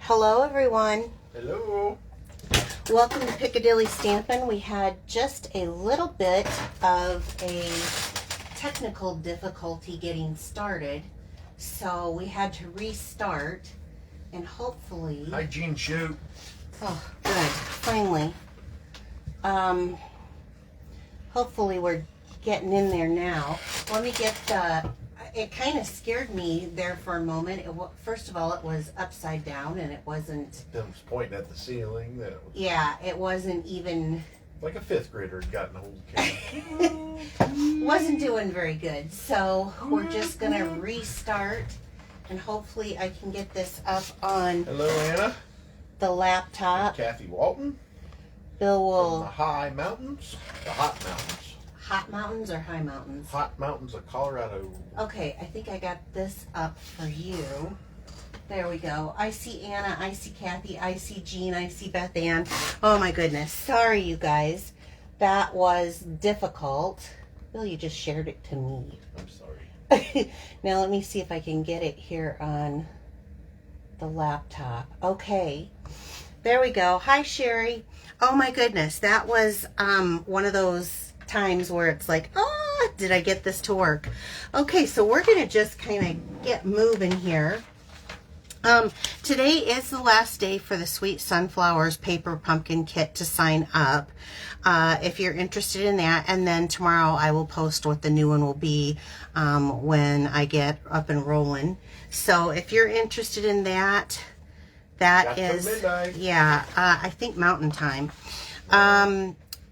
Hello everyone. Hello. Welcome to Piccadilly Stampin'. We had just a little bit of a technical difficulty getting started, so we had to restart, and hopefully... Hi, Jean Shoot. Oh, good. Finally. Hopefully we're getting in there now. Let me get the... It kind of scared me there for a moment. First of all, it was upside down, and it wasn't... It was pointing at the ceiling. That was Yeah, it wasn't even... like a fifth grader had gotten a hold of camera. Wasn't doing very good. So we're just going to restart, and hopefully I can get this up on Hello, Anna. the laptop. Kathy Walton. Bill From the will... high mountains. The hot mountains. Hot mountains or high mountains? Hot mountains of Colorado. Okay, I think I got this up for you. There we go. I see Anna, I see Kathy, I see Jean, I see Beth Ann. Oh my goodness. Sorry, you guys. That was difficult. Bill, you just shared it to me. I'm sorry. Now let me see if I can get it here on the laptop. Okay. There we go. Hi, Sherry. Oh my goodness. That was one of those times where it's like, did I get this to work? Okay, so we're going to just kind of get moving here. Today is the last day for the Sweet Sunflowers Paper Pumpkin Kit to sign up. If you're interested in that, and then tomorrow I will post what the new one will be when I get up and rolling. So if you're interested in that, that is, midnight. yeah, I think Mountain Time.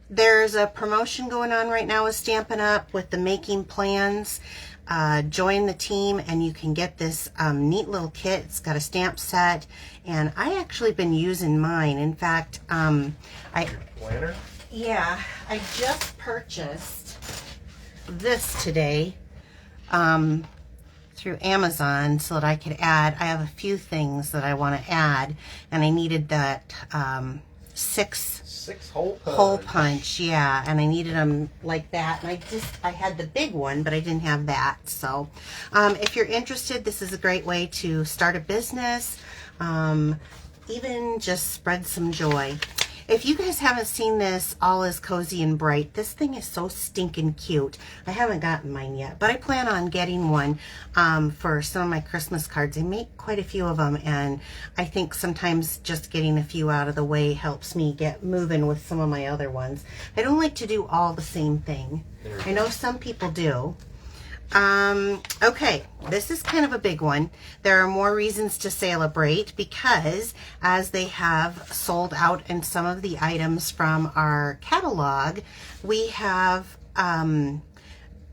There's a promotion going on right now with Stampin' Up! With the making plans. Join the team and you can get this neat little kit. It's got a stamp set, and I actually been using mine. In fact, Your planner? yeah, I just purchased this today through Amazon so that I could add. I have a few things that I want to add, and I needed that six hole punch, yeah, and I needed them like that, and I had the big one, but I didn't have that. So if you're interested, this is a great way to start a business, even just spread some joy. If you guys haven't seen this, All Is Cozy and Bright, this thing is so stinking cute. I haven't gotten mine yet, but I plan on getting one for some of my Christmas cards. I make quite a few of them, and I think sometimes just getting a few out of the way helps me get moving with some of my other ones. I don't like to do all the same thing. I know some people do. Okay, this is kind of a big one. There are more reasons to celebrate because as they have sold out in some of the items from our catalog, we have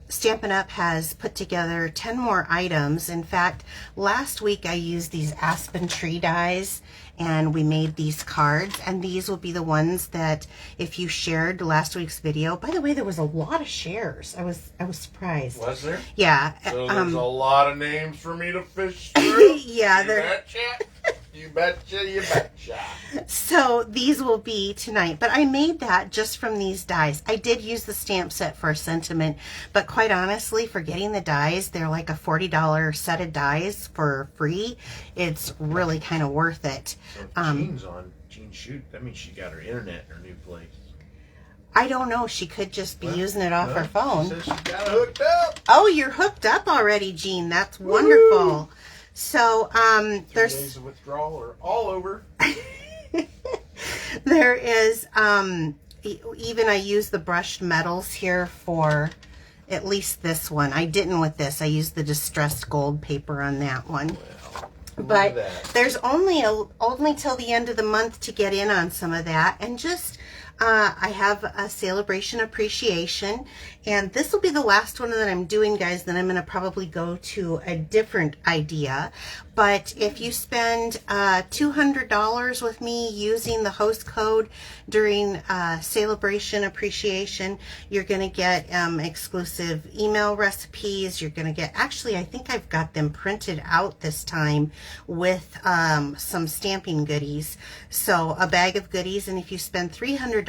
Stampin' Up! Has put together 10 more items. In fact, last week I used these aspen tree dies and we made these cards, and these will be the ones that if you shared last week's video. By the way, there was a lot of shares. I was surprised. Was there? Yeah. So there's a lot of names for me to fish through. Yeah, you betcha. You betcha, you betcha. So these will be tonight, but I made that just from these dies. I did use the stamp set for a sentiment, but quite honestly, for getting the dies, they're like a $40 set of dies for free. It's really kind of worth it. So if Jean's on Jean Shoot, that means she got her internet in her new place. I don't know. She could just be using it off her phone. She says she got it hooked up. Oh, you're hooked up already, Jean. That's wonderful. So, 3 days of withdrawal are all over. there is, even I use the brushed metals here for at least this one. I didn't with this. I used the distressed gold paper on that one. Well, but there's only till the end of the month to get in on some of that, and just I have a celebration appreciation, and this will be the last one that I'm doing, guys. Then I'm going to probably go to a different idea. But if you spend $200 with me using the host code during celebration appreciation, you're going to get exclusive email recipes. You're going to get, actually, I think I've got them printed out this time with some stamping goodies. So a bag of goodies, and if you spend $300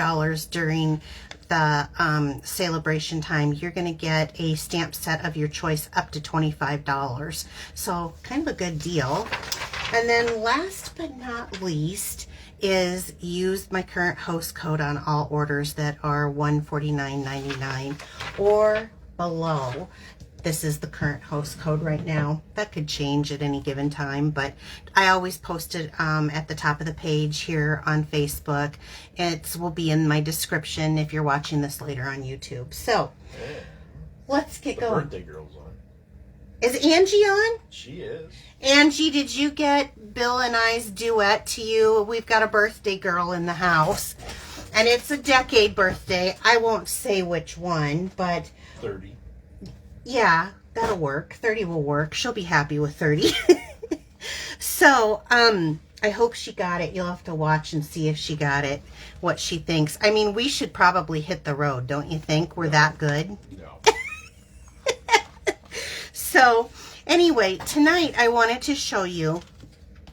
during the celebration time, you're going to get a stamp set of your choice up to $25. So kind of a good deal. And then last but not least is use my current host code on all orders that are $149.99 or below. This is the current host code right now. That could change at any given time, but I always post it at the top of the page here on Facebook. It will be in my description if you're watching this later on YouTube. So, let's get going. Birthday girl's on. Is Angie on? She is. Angie, did you get Bill and I's duet to you? We've got a birthday girl in the house, and it's a decade birthday. I won't say which one, but 30. Yeah, that'll work. 30 will work. She'll be happy with 30. So, I hope she got it. You'll have to watch and see if she got it, what she thinks. I mean, we should probably hit the road, don't you think? We're that good? No. So, anyway, tonight I wanted to show you,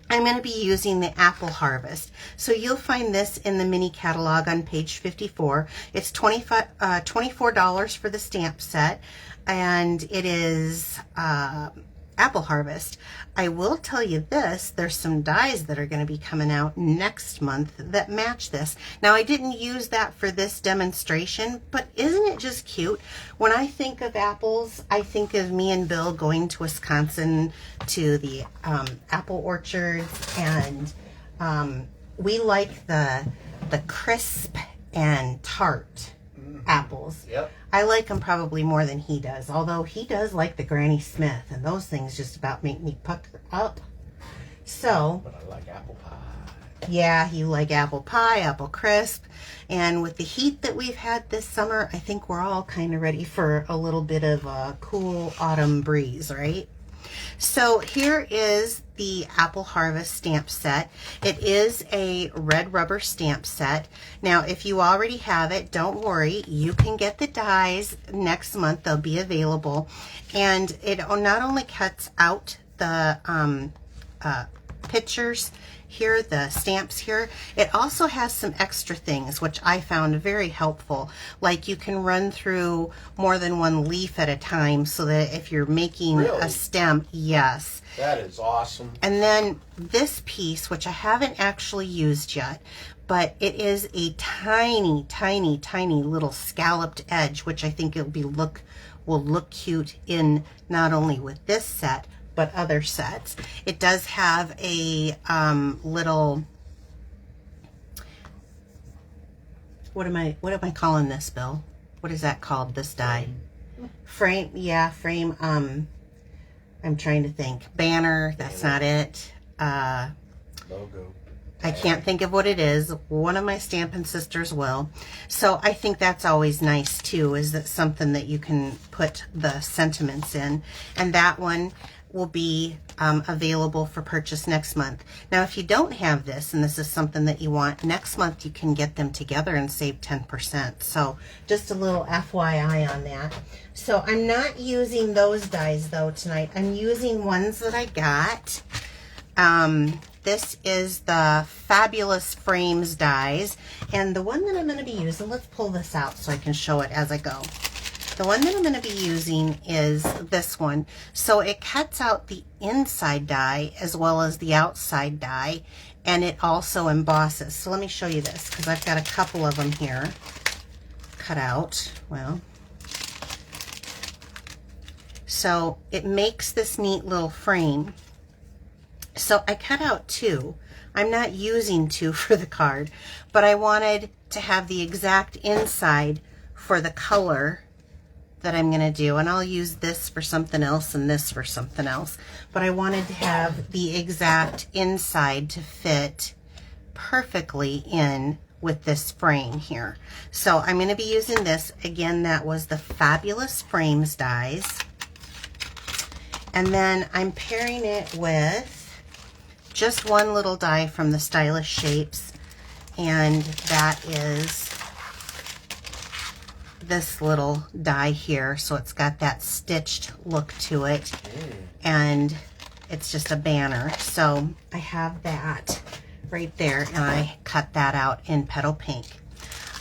I'm going to be using the Apple Harvest. So you'll find this in the mini catalog on page 54. It's $24 for the stamp set, and it is Apple Harvest. I will tell you this, there's some dies that are going to be coming out next month that match this. Now, I didn't use that for this demonstration, but isn't it just cute? When I think of apples, I think of me and Bill going to Wisconsin to the apple orchards, and we like the crisp and tart apples. Yep. I like them probably more than he does, although he does like the Granny Smith, and those things just about make me pucker up. So, But I like apple pie. yeah, you like apple pie, apple crisp, and with the heat that we've had this summer, I think we're all kind of ready for a little bit of a cool autumn breeze, right? So here is the Apple Harvest stamp set. It is a red rubber stamp set. Now, if you already have it, don't worry. You can get the dies next month. They'll be available. And it not only cuts out the pictures here, the stamps here, it also has some extra things which I found very helpful. Like you can run through more than one leaf at a time, so that if you're making Really? a stem, yes. That is awesome. And then this piece, which I haven't actually used yet, but it is a tiny, tiny, tiny little scalloped edge, which I think will look cute in not only with this set, but other sets. It does have a little, what am I calling this, Bill? What is that called, this die? Frame, yeah, frame, I'm trying to think. Banner, that's not it. Logo. I can't think of what it is. One of my Stampin' sisters will. So I think that's always nice too, is that something that you can put the sentiments in. And that one will be available for purchase next month. Now, if you don't have this, and this is something that you want, next month you can get them together and save 10%. So just a little FYI on that. So I'm not using those dies though tonight. I'm using ones that I got. This is the Fabulous Frames dies, and the one that I'm going to be using, let's pull this out so I can show it as I go. The one that I'm going to be using is this one. So it cuts out the inside die as well as the outside die, and it also embosses. So let me show you this, because I've got a couple of them here cut out. Well, so it makes this neat little frame. So I cut out two. I'm not using two for the card, but I wanted to have the exact inside for the color that I'm going to do. And I'll use this for something else and this for something else. But I wanted to have the exact inside to fit perfectly in with this frame here. So I'm going to be using this. Again, that was the Fabulous Frames dies. And then I'm pairing it with just one little die from the Stylish Shapes, and that is this little die here. So it's got that stitched look to it, and it's just a banner. So I have that right there, and I cut that out in Petal Pink.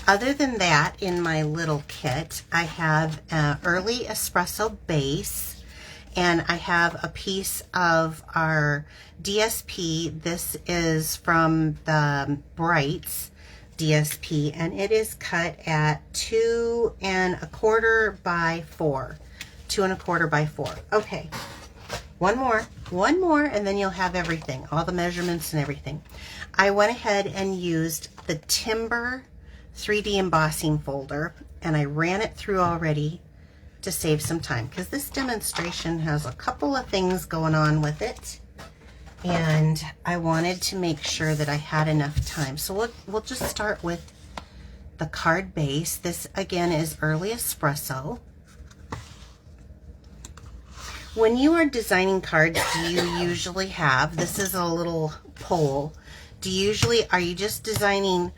Other than that, in my little kit, I have an Early Espresso base, And I have a piece of our DSP. This is from the Brights DSP, and it is cut at 2 1/4 by 4. 2 1/4 by 4. Okay, one more, and then you'll have everything, all the measurements and everything. I went ahead and used the Timber 3D embossing folder, and I ran it through already to save some time, because this demonstration has a couple of things going on with it, and I wanted to make sure that I had enough time. So we'll just start with the card base. This again is Early Espresso. When you are designing cards, do you usually have, this is a little poll, are you just designing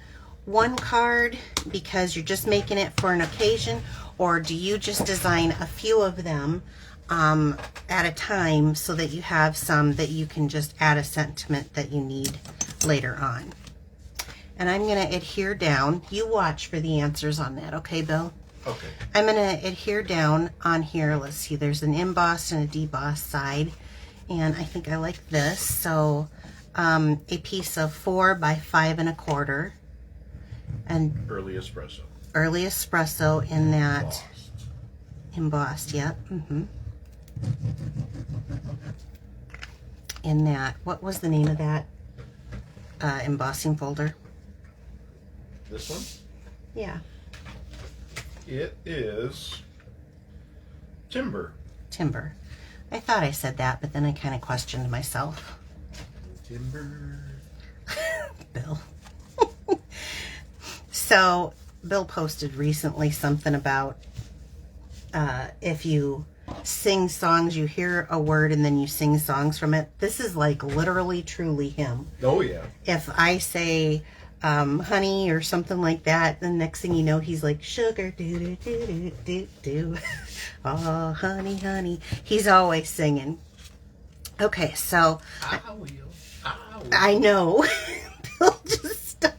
one card because you're just making it for an occasion, or do you just design a few of them at a time so that you have some that you can just add a sentiment that you need later on? And I'm going to adhere down. You watch for the answers on that, okay, Bill? Okay. I'm going to adhere down on here. Let's see, there's an embossed and a debossed side, and I think I like this. So a piece of 4 by 5 1/4, and Early Espresso. Early Espresso in that embossed, yep. In that, what was the name of that embossing folder? This one? Yeah. It is Timber. Timber. I thought I said that, but then I kind of questioned myself. Timber. Bill. So Bill posted recently something about if you sing songs, you hear a word and then you sing songs from it. This is like literally, truly him. Oh, yeah. If I say honey or something like that, the next thing you know, he's like, sugar, do do do do do do. Oh, honey, honey. He's always singing. Okay, so I will. I know. Bill, just stop.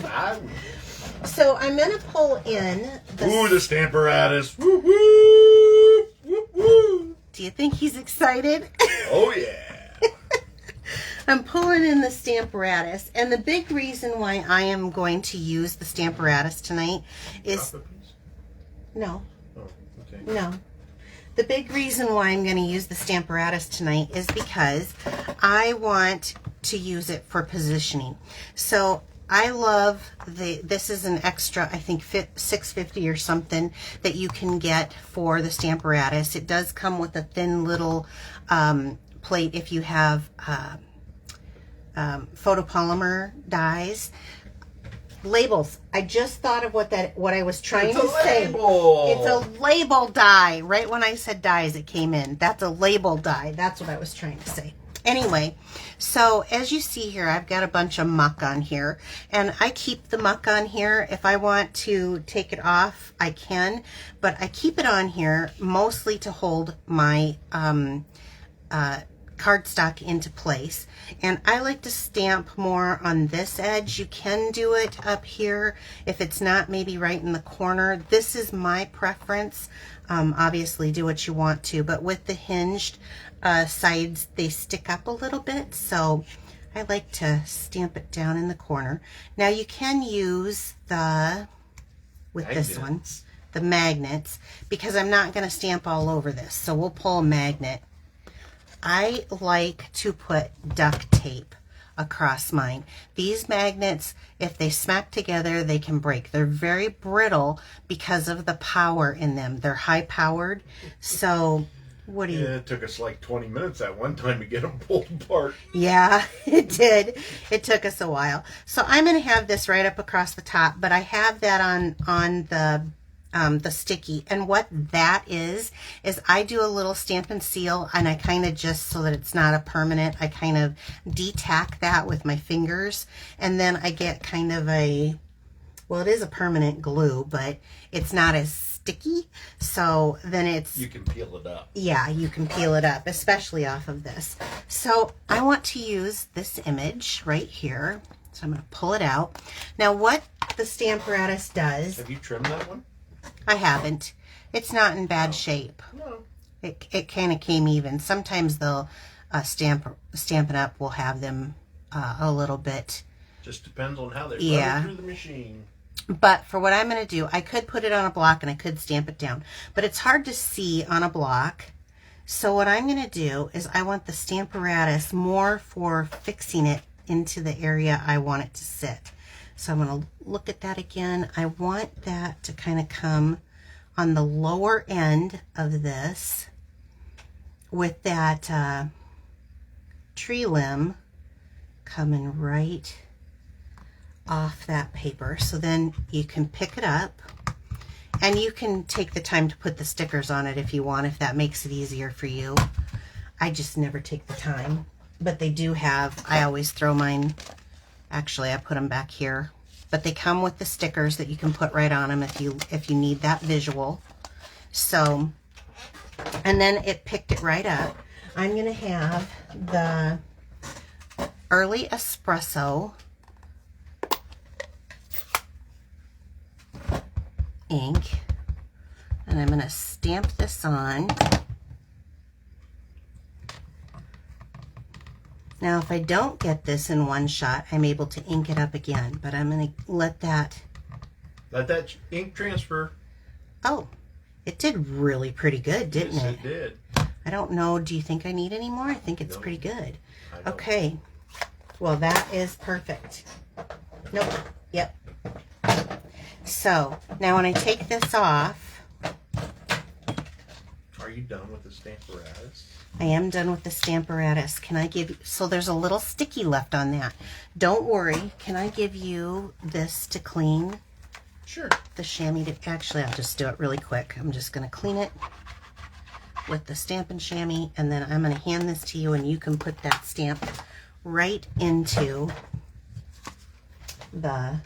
I will. So I'm gonna pull in Ooh, the Stamparatus. Woo woo! Woo woo! Do you think he's excited? Oh, yeah. I'm pulling in the Stamparatus, and the big reason why I am going to use the Stamparatus tonight is... Drop it, please? No. Oh, okay. No. The big reason why I'm going to use the Stamparatus tonight is because I want to use it for positioning. So I love this is an extra, I think $6.50 or something that you can get for the Stamparatus. It does come with a thin little plate if you have photopolymer dies. Labels. I just thought of what I was trying to say. It's a label die. Right when I said dies, it came in. That's a label die. That's what I was trying to say. Anyway, so as you see here, I've got a bunch of muck on here, and I keep the muck on here. If I want to take it off, I can, but I keep it on here mostly to hold my cardstock into place. And I like to stamp more on this edge. You can do it up here if it's not maybe right in the corner. This is my preference. Obviously do what you want to, but with the hinged sides, they stick up a little bit, so I like to stamp it down in the corner. Now you can use the this one, the magnets, because I'm not going to stamp all over this, so we'll pull a magnet. I like to put duct tape across mine. These magnets, if they smack together, they can break. They're very brittle because of the power in them. They're high powered. So what do you... Yeah, it took us like 20 minutes at one time to get them pulled apart. Yeah, it did. It took us a while. So I'm going to have this right up across the top, but I have that on the sticky, and what that is I do a little Stampin' Seal, and I kind of just, so that it's not a permanent, I kind of de-tack that with my fingers, and then I get kind of a, well, it is a permanent glue, but it's not as sticky, so then it's... You can peel it up. Yeah, you can peel it up, especially off of this. So I want to use this image right here, so I'm going to pull it out. Now what the Stamparatus does... Have you trimmed that one? I haven't. It's not in bad shape. No. It kind of came even. Sometimes they'll Stampin' Up will have them a little bit. Just depends on how they run it through the machine. But for what I'm going to do, I could put it on a block and I could stamp it down. But it's hard to see on a block. So what I'm going to do is I want the Stamparatus more for fixing it into the area I want it to sit. So I'm going to look at that again. I want that to kind of come on the lower end of this with that tree limb coming right off that paper. So then you can pick it up and you can take the time to put the stickers on it if you want, if that makes it easier for you. I just never take the time, but they do have, I always throw mine, actually I put them back here, but they come with the stickers that you can put right on them if you need that visual. So, and then it picked it right up. I'm going to have the Early Espresso ink, and I'm going to stamp this on. Now if I don't get this in one shot, I'm able to ink it up again, but I'm going to let that ink transfer. Oh, it did really pretty good, didn't it? Yes, it did. I don't know, do you think I need any more? I think it's pretty good. I don't. Okay, well that is perfect. Nope, yep. So now when I take this off, are you done with the Stamparatus? I am done with the Stamparatus. Can I give you, so there's a little sticky left on that. Don't worry, can I give you this to clean? Sure. The chamois, actually I'll just do it really quick. I'm just going to clean it with the Stampin' chamois, and then I'm going to hand this to you and you can put that stamp right into the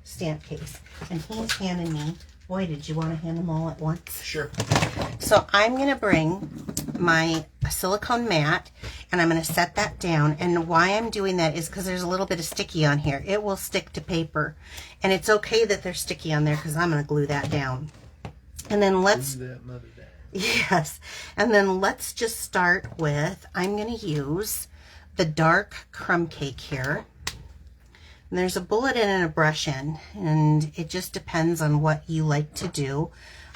stamp case. And he's handing me, boy, did you want to hand them all at once? Sure. So I'm going to bring my silicone mat and I'm going to set that down. And why I'm doing that is because there's a little bit of sticky on here. It will stick to paper. And it's okay that they're sticky on there because I'm going to glue that down. And then let's... Glue that mother down. Yes. And then let's just start with, I'm going to use the dark crumb cake here. And there's a bullet in and a brush in, and it just depends on what you like to do.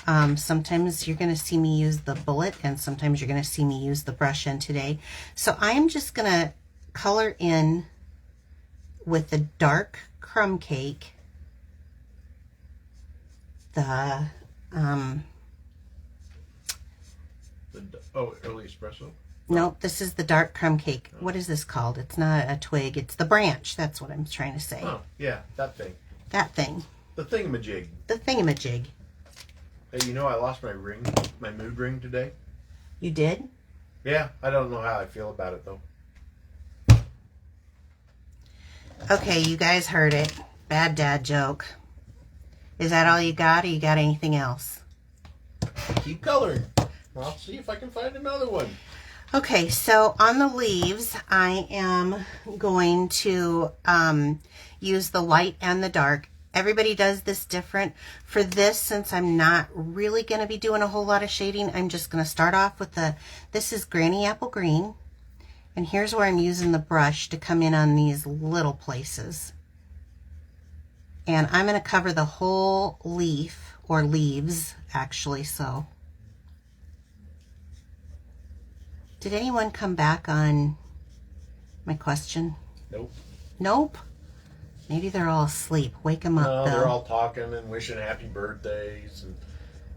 Sometimes you're going to see me use the bullet, and sometimes you're going to see me use the brush in today. So I'm just going to color in with the dark crumb cake the Early Espresso. Nope, this is the dark crumb cake. What is this called? It's not a twig, it's the branch. That's what I'm trying to say. Oh, yeah, that thing. That thing. The thingamajig. The thingamajig. Hey, you know I lost my ring, my mood ring today? You did? Yeah, I don't know how I feel about it though. Okay, you guys heard it. Bad dad joke. Is that all you got, or you got anything else? Keep coloring. I'll see if I can find another one. Okay, so on the leaves, I am going to use the light and the dark. Everybody does this different. For this, since I'm not really going to be doing a whole lot of shading, I'm just going to start off with this is Granny Apple Green. And here's where I'm using the brush to come in on these little places. And I'm going to cover the whole leaf, or leaves, actually, so. Did anyone come back on my question? Nope. Nope? Maybe they're all asleep. Wake them up, No, Bill. they're all talking and wishing happy birthdays and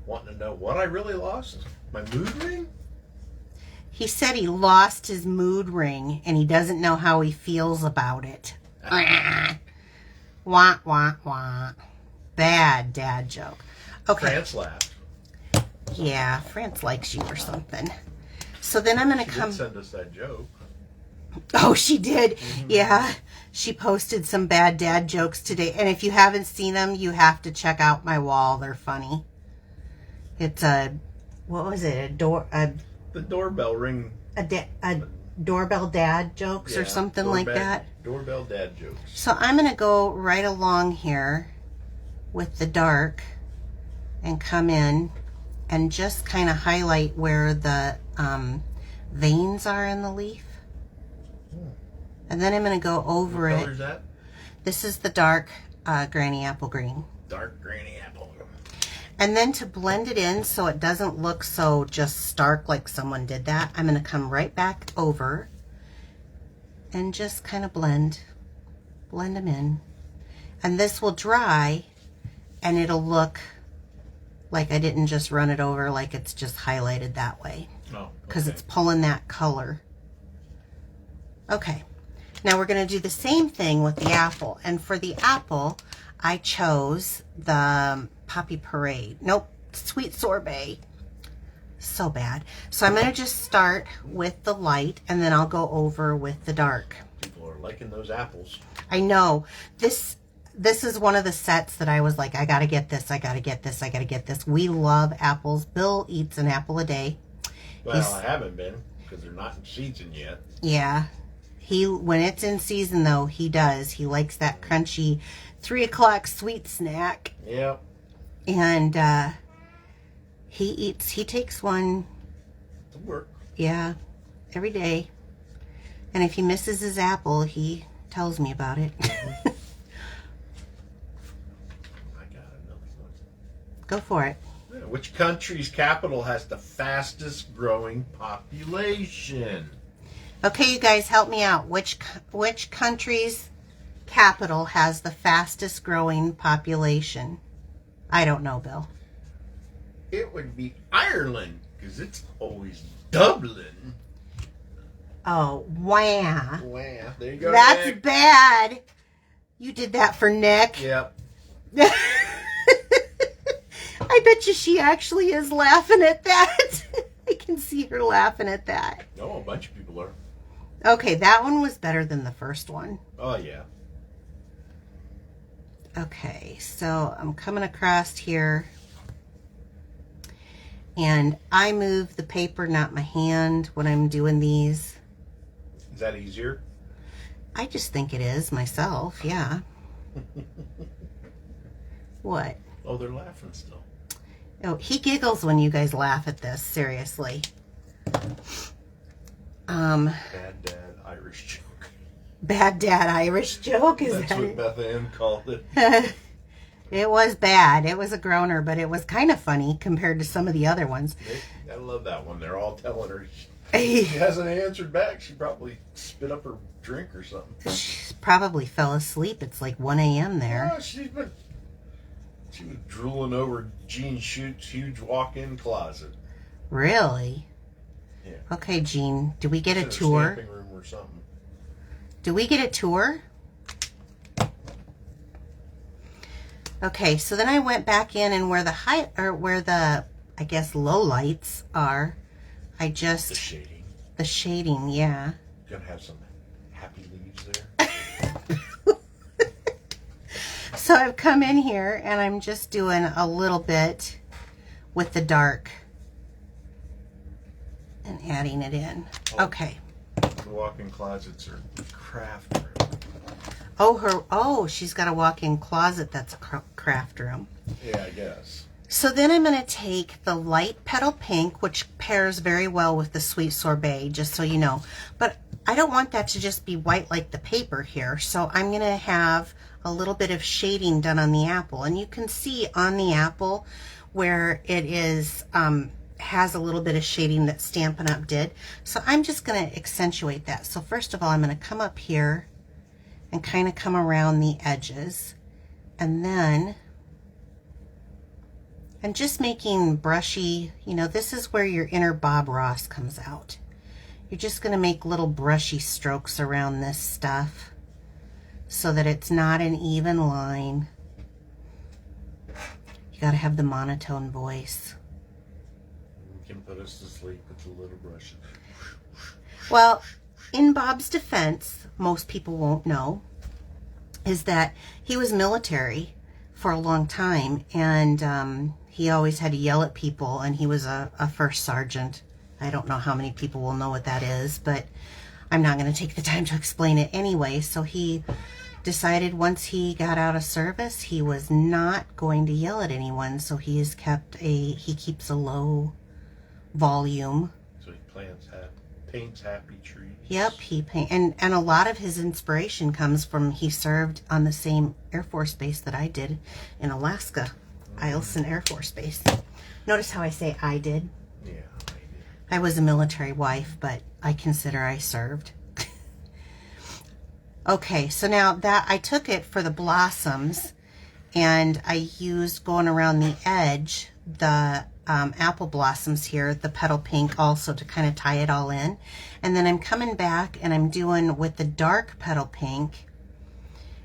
wanting to know what I really lost. My mood ring? He said he lost his mood ring and he doesn't know how he feels about it. Wah, wah, wah. Bad dad joke. Okay. France laughed. Yeah, France likes you or something. So then I'm going to come... She did send us that joke. Oh, she did? Mm-hmm. Yeah. She posted some bad dad jokes today. And if you haven't seen them, you have to check out my wall. They're funny. It's a... What was it? The doorbell ring. A doorbell dad jokes or something like that. Doorbell dad jokes. So I'm going to go right along here with the dark and come in and just kind of highlight where the veins are in the leaf. And then I'm going to go over it. What color is that? This is the dark Granny Apple Green. Dark Granny Apple. And then to blend it in so it doesn't look so just stark like someone did that, I'm going to come right back over and just kind of blend them in. And this will dry and it'll look like I didn't just run it over, like it's just highlighted that way. Oh, because okay. it's pulling that color. Okay, now we're going to do the same thing with the apple. And for the apple, I chose the Poppy Parade. Nope, Sweet Sorbet. So bad. So I'm going to just start with the light, and then I'll go over with the dark. People are liking those apples. I know. This is one of the sets that I was like, I got to get this, I got to get this, I got to get this. We love apples. Bill eats an apple a day. Well, I haven't been, because they're not in season yet. Yeah. When it's in season, though, he does. He likes that crunchy 3 o'clock sweet snack. Yep. And he takes one. To work. Yeah, every day. And if he misses his apple, he tells me about it. I got another one. Go for it. Which country's capital has the fastest growing population? Okay, you guys, help me out. Which country's capital has the fastest growing population? I don't know, Bill. It would be Ireland, because it's always Dublin. Oh, wow. Wow, there you go. That's Nick. bad. You did that for Nick. Yep. I bet you she actually is laughing at that. I can see her laughing at that. No, a bunch of people are. Okay, that one was better than the first one. Oh, yeah. Okay, so I'm coming across here. And I move the paper, not my hand, when I'm doing these. Is that easier? I just think it is myself, yeah. What? Oh, they're laughing still. Oh, he giggles when you guys laugh at this, seriously. Bad dad Irish joke. Bad dad Irish joke, is That's that what it? Beth Ann called it. It was bad. It was a groaner, but it was kind of funny compared to some of the other ones. I love that one. They're all telling her she hasn't answered back. She probably spit up her drink or something. She probably fell asleep. It's like 1 a.m. there. Oh, she was drooling over Gene Schute's huge walk-in closet. Really? Yeah. Okay, Jean, do we get a It's in her tour? stamping room or something. Do we get a tour? Okay, so then I went back in, and where the I guess low lights are, I just The shading. Yeah. Gonna have some happy leaves there. So I've come in here and I'm just doing a little bit with the dark and adding it in. Okay. The walk-in closets are craft room. Oh, she's got a walk-in closet that's a craft room. Yeah, I guess. So then I'm going to take the light petal pink, which pairs very well with the sweet sorbet, just so you know. But I don't want that to just be white like the paper here. So I'm going to have a little bit of shading done on the apple. And you can see on the apple where it is has a little bit of shading that Stampin' Up! Did. So I'm just going to accentuate that. So first of all, I'm going to come up here and kind of come around the edges. And then... and just making brushy, you know, this is where your inner Bob Ross comes out. You're just going to make little brushy strokes around this stuff so that it's not an even line. You got to have the monotone voice. You can put us to sleep with the little brushes. Well, in Bob's defense, most people won't know, is that he was military for a long time, and he always had to yell at people, and he was a first sergeant. I don't know how many people will know what that is, but I'm not going to take the time to explain it anyway. So he decided once he got out of service, he was not going to yell at anyone, so he keeps a low volume. So he paints happy trees. Yep, and a lot of his inspiration comes from he served on the same Air Force base that I did in Alaska, Eielson Air Force Base. Notice how I say I did? Yeah, I did. I was a military wife, but I consider I served. Okay, so now that I took it for the blossoms, and I used, going around the edge, the apple blossoms here, the petal pink also, to kind of tie it all in. And then I'm coming back and I'm doing with the dark petal pink,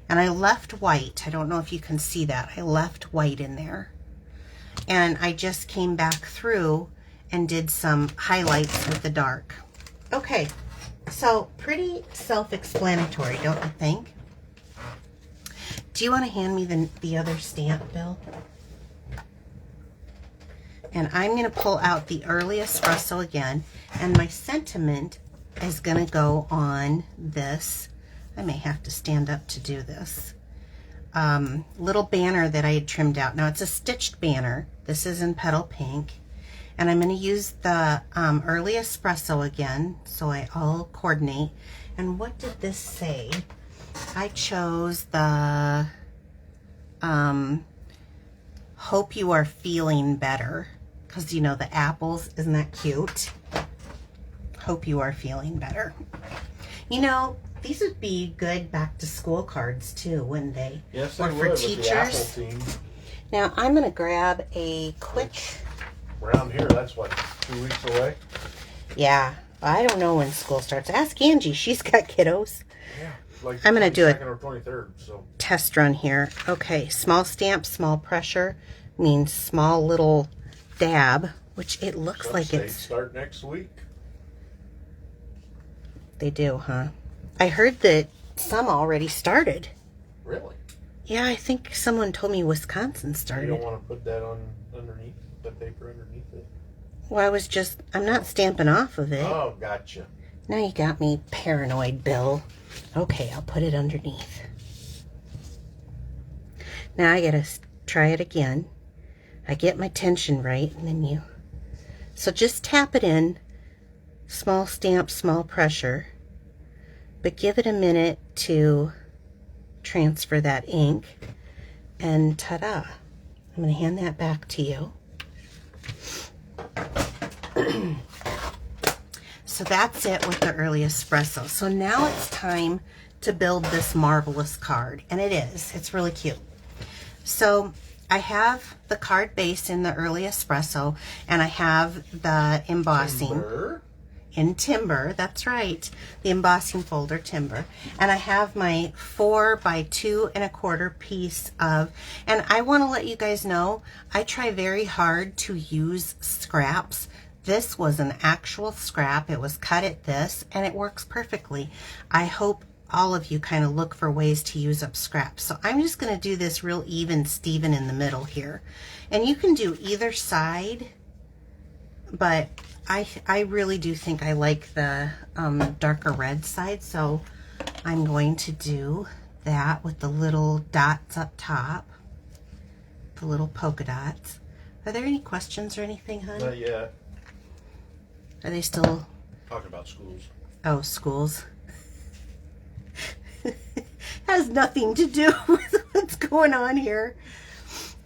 and I left white. I don't know if you can see that. I left white in there. And I just came back through and did some highlights with the dark. Okay, so pretty self-explanatory, don't you think? Do you want to hand me the other stamp, Bill? And I'm going to pull out the early espresso again, and my sentiment is going to go on this. I may have to stand up to do this. Little banner that I had trimmed out. Now it's a stitched banner. This is in petal pink. And I'm going to use the early espresso again, so I'll coordinate. And what did this say? I chose the hope you are feeling better, because you know the apples, isn't that cute? Hope you are feeling better. You know, these would be good back to school cards too, wouldn't they? Yes, or they for would, teachers. with the apple theme. Now I'm going to grab a quick. Around here, that's what, 2 weeks away? Yeah, I don't know when school starts. Ask Angie, she's got kiddos. Yeah, like I'm going to do a 22nd or 23rd, so. Test run here. Okay, small stamp, small pressure means small little dab, which it looks Some like states it's. start next week. They do, huh? I heard that some already started. Really? Yeah, I think someone told me Wisconsin started. You don't want to put that on underneath, the paper underneath it? Well, I'm not stamping off of it. Oh, gotcha. Now you got me paranoid, Bill. Okay, I'll put it underneath. Now I gotta try it again. I get my tension right, and then so just tap it in. Small stamp, small pressure. But give it a minute to transfer that ink. And ta-da. I'm gonna hand that back to you. So that's it with the early espresso. So now it's time to build this marvelous card. And it is. It's really cute. So I have the card base in the early espresso, and I have the embossing in timber. That's right. The embossing folder, timber. And I have my 4 by 2 1/4 piece of, and I want to let you guys know, I try very hard to use scraps. This was an actual scrap. It was cut at this, and it works perfectly. I hope all of you kind of look for ways to use up scraps. So I'm just going to do this real even Steven in the middle here. And you can do either side, but I really do think I like the darker red side. So I'm going to do that with the little dots up top, the little polka dots. Are there any questions or anything, hon? Not yet. Are they still... Talking about schools. Oh, schools. Has nothing to do with what's going on here.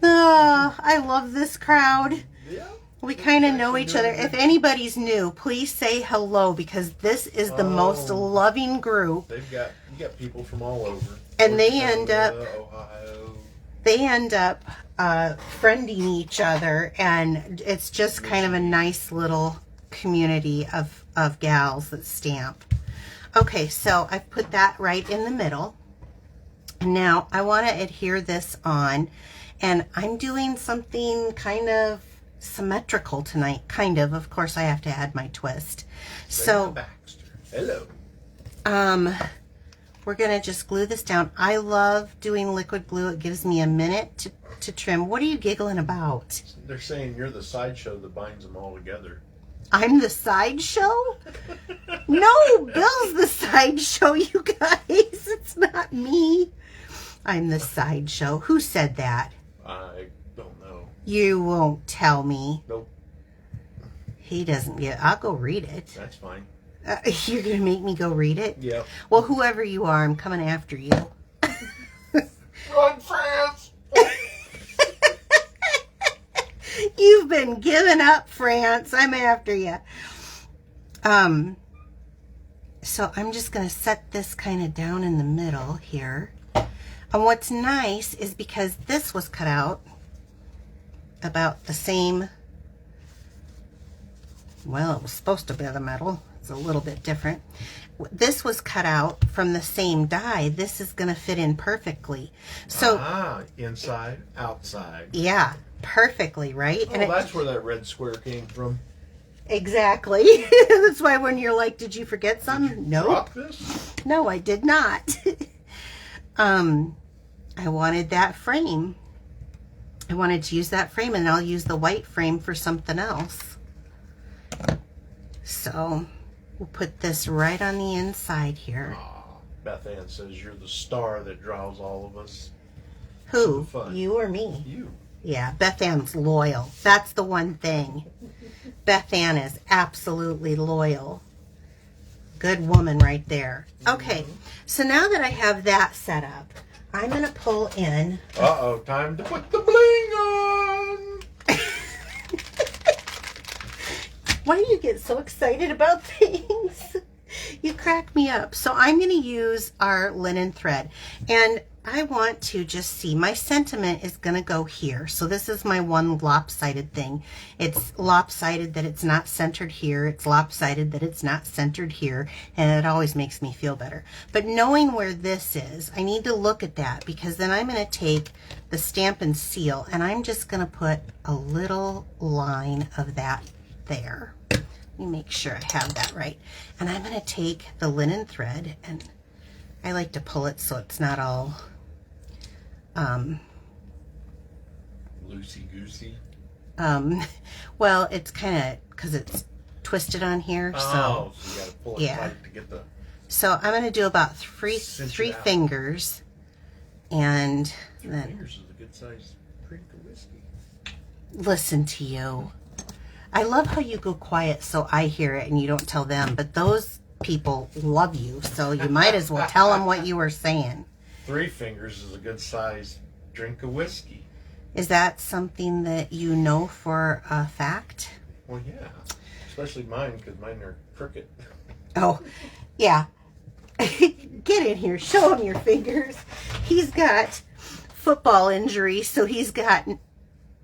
Oh, I love this crowd. Yeah. We kind of know each other. If anybody's new, please say hello, because this is the most loving group. You got people from all over. And they end up Ohio. They end up friending each other, and it's just kind of a nice little community of gals that stamp. Okay, so I've put that right in the middle. And now I want to adhere this on, and I'm doing something kind of symmetrical tonight, kind of. Of course, I have to add my twist. So, Baxter. Hello. we're going to just glue this down. I love doing liquid glue. It gives me a minute to trim. What are you giggling about? They're saying you're the sideshow that binds them all together. I'm the sideshow? No, Bill's the sideshow, you guys. It's not me. I'm the sideshow. Who said that? I don't know. You won't tell me. Nope. He doesn't get. I'll go read it. That's fine. You're gonna make me go read it? Yep. Well, whoever you are, I'm coming after you. Run, France! You've been giving up, France. I'm after you. So I'm just going to set this kind of down in the middle here. And what's nice is because this was cut out about the same, well, it was supposed to be the metal. It's a little bit different. This was cut out from the same die. This is going to fit in perfectly. So inside, outside. Yeah, perfectly, right? Oh, and that's where that red square came from. Exactly. That's why when you're like, did you forget something? No. Drop this? No, I did not. I wanted that frame. I wanted to use that frame, and I'll use the white frame for something else. So we'll put this right on the inside here. Beth Ann says you're the star that draws all of us. Who? You or me? You. Yeah, Beth Ann's loyal. That's the one thing. Beth Ann is absolutely loyal. Good woman right there. Okay, so now that I have that set up, I'm going to pull in. Uh-oh, time to put the bling on. Why do you get so excited about things? You crack me up. So I'm going to use our linen thread. And I want to just see, my sentiment is going to go here. So this is my one lopsided thing. It's lopsided that it's not centered here. It's lopsided that it's not centered here. And it always makes me feel better. But knowing where this is, I need to look at that, because then I'm going to take the Stampin' seal and I'm just going to put a little line of that there. Let me make sure I have that right. And I'm going to take the linen thread, and I like to pull it so it's not all loosey-goosey. Well, it's kind of because it's twisted on here. So you got to pull it tight to get the. So I'm going to do about three fingers, and then fingers is a good size drink of whiskey. Listen to you. I love how you go quiet so I hear it and you don't tell them, but those people love you, so you might as well tell them what you were saying. 3 fingers is a good size drink of whiskey. Is that something that you know for a fact? Well, yeah. Especially mine, because mine are crooked. Oh, yeah. Get in here. Show him your fingers. He's got football injury, so he's got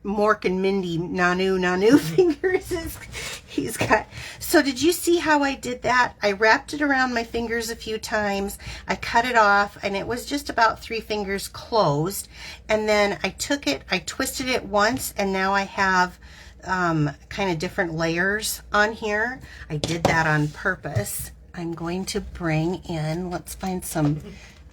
Mork and Mindy Nanu fingers. He's got. So did you see how I did that? I wrapped it around my fingers a few times. I cut it off, and it was just about 3 fingers closed. And then I took it, I twisted it once, and now I have kind of different layers on here. I did that on purpose. I'm going to bring in, let's find some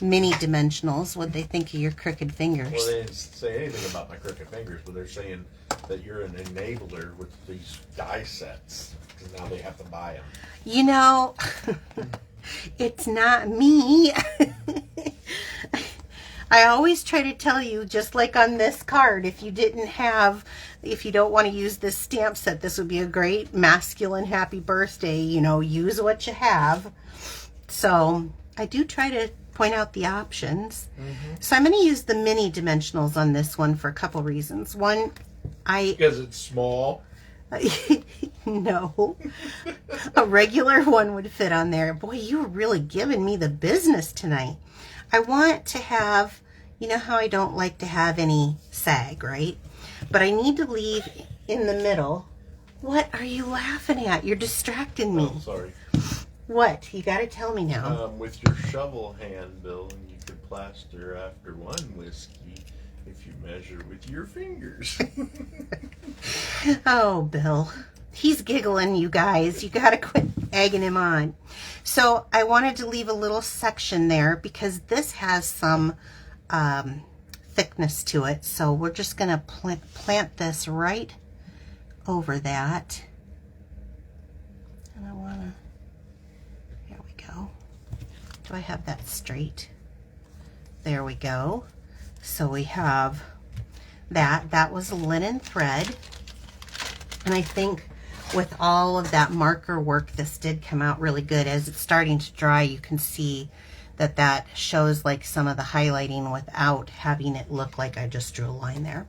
mini dimensionals. What they think of your crooked fingers? Well, they didn't say anything about my crooked fingers, but they're saying that you're an enabler with these die sets, because now they have to buy them. You know, it's not me. I always try to tell you, just like on this card, if you don't want to use this stamp set, this would be a great masculine happy birthday, use what you have. So I do try to point out the options. So I'm going to use the mini dimensionals on this one for a couple reasons. One, because it's small. No, a regular one would fit on there. Boy, you were really giving me the business tonight. I want to have, how I don't like to have any sag, right? But I need to leave in the middle. What are you laughing at? You're distracting me. Oh, sorry. What? You got to tell me now. With your shovel hand, Bill, and you could plaster after one whiskey if you measure with your fingers. Oh, Bill. He's giggling, you guys. You got to quit egging him on. So I wanted to leave a little section there because this has some thickness to it. So we're just going to plant this right over that. And I want to... There we go. Do I have that straight? There we go. So we have that. That was linen thread. And I think with all of that marker work, this did come out really good. As it's starting to dry, you can see that that shows like some of the highlighting without having it look like I just drew a line there.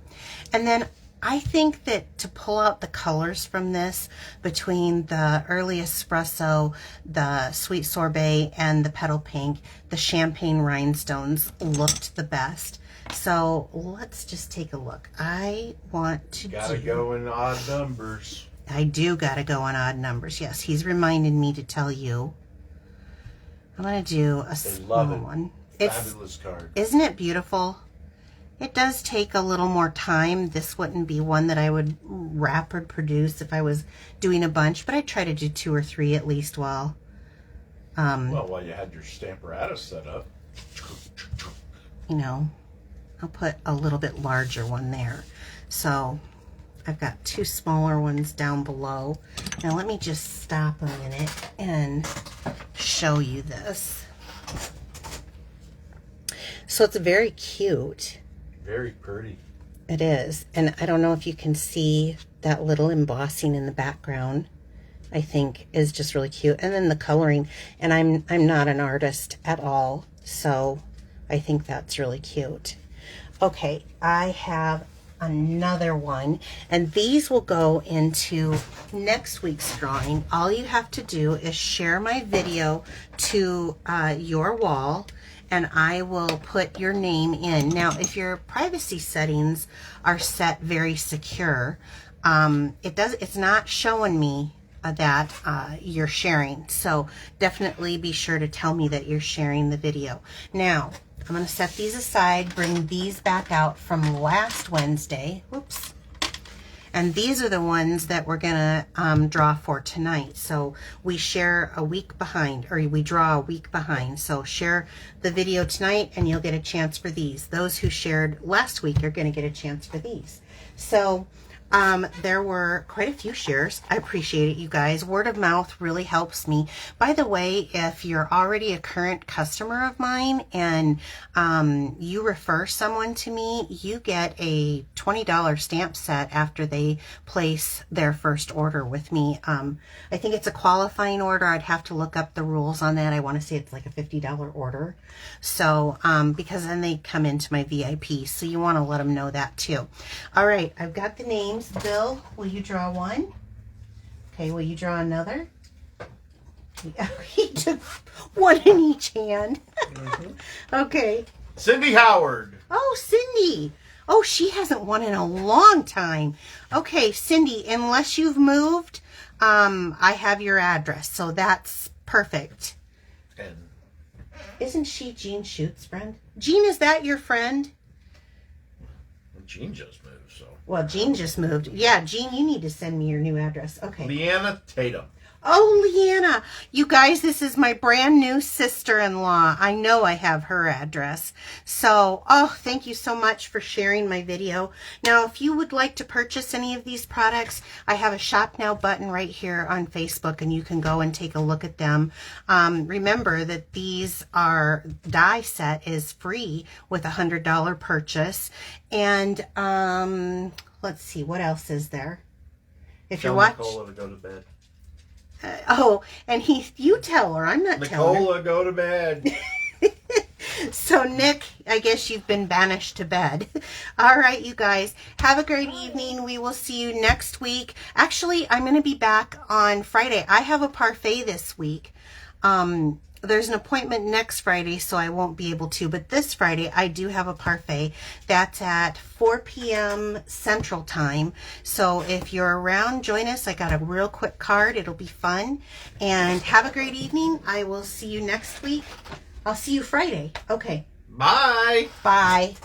And then I think that to pull out the colors from this between the early espresso, the sweet sorbet, and the petal pink, the champagne rhinestones looked the best. So let's just take a look. I want to gotta go in odd numbers. I do gotta go on odd numbers. Yes, he's reminded me to tell you. I'm gonna do a small one. Fabulous card. Isn't it beautiful? It does take a little more time. This wouldn't be one that I would rapid produce if I was doing a bunch, but I try to do 2 or 3 at least while while you had your Stamparatus set up. You know, I'll put a little bit larger one there. So I've got 2 smaller ones down below. Now let me just stop a minute and show you this. So it's very cute. Very pretty. It is. And I don't know if you can see that little embossing in the background. I think is just really cute. And then the coloring. And I'm not an artist at all, so I think that's really cute. Okay, I have another one, and these will go into next week's drawing. All you have to do is share my video to your wall, and I will put your name in. Now, if your privacy settings are set very secure, it's not showing me that you're sharing. So definitely be sure to tell me that you're sharing the video. Now, I'm going to set these aside, bring these back out from last Wednesday. Whoops. And these are the ones that we're going to draw for tonight. So we share a week behind, or we draw a week behind. So share the video tonight and you'll get a chance for these. Those who shared last week are going to get a chance for these. So there were quite a few shares. I appreciate it, you guys. Word of mouth really helps me. By the way, if you're already a current customer of mine and you refer someone to me, you get a $20 stamp set after they place their first order with me. I think it's a qualifying order. I'd have to look up the rules on that. I want to say it's like a $50 order. So, because then they come into my VIP. So you want to let them know that too. All right, I've got the names. Bill, will you draw one? Okay, will you draw another? He took one in each hand. Okay. Cindy Howard. Oh, Cindy. Oh, she hasn't won in a long time. Okay, Cindy, unless you've moved, I have your address, so that's perfect. And isn't she Jean Schute's friend? Jean, is that your friend? Jean just moved, so. Well, Jean just moved. Yeah, Jean, you need to send me your new address. Okay. Leanna Tatum. Oh, Leanna. You guys, this is my brand new sister-in-law. I know I have her address. So, oh, thank you so much for sharing my video. Now, if you would like to purchase any of these products, I have a Shop Now button right here on Facebook, and you can go and take a look at them. Remember that these are, die set is free with a $100 purchase. And let's see, what else is there? If you're watching, Nicola to go to bed. And you tell her. I'm not telling her. Nicola, go to bed. So, Nick, I guess you've been banished to bed. All right, you guys. Have a great evening. We will see you next week. Actually, I'm going to be back on Friday. I have a parfait this week. There's an appointment next Friday, so I won't be able to. But this Friday, I do have a parfait. That's at 4 p.m. Central Time. So if you're around, join us. I got a real quick card. It'll be fun. And have a great evening. I will see you next week. I'll see you Friday. Okay. Bye. Bye.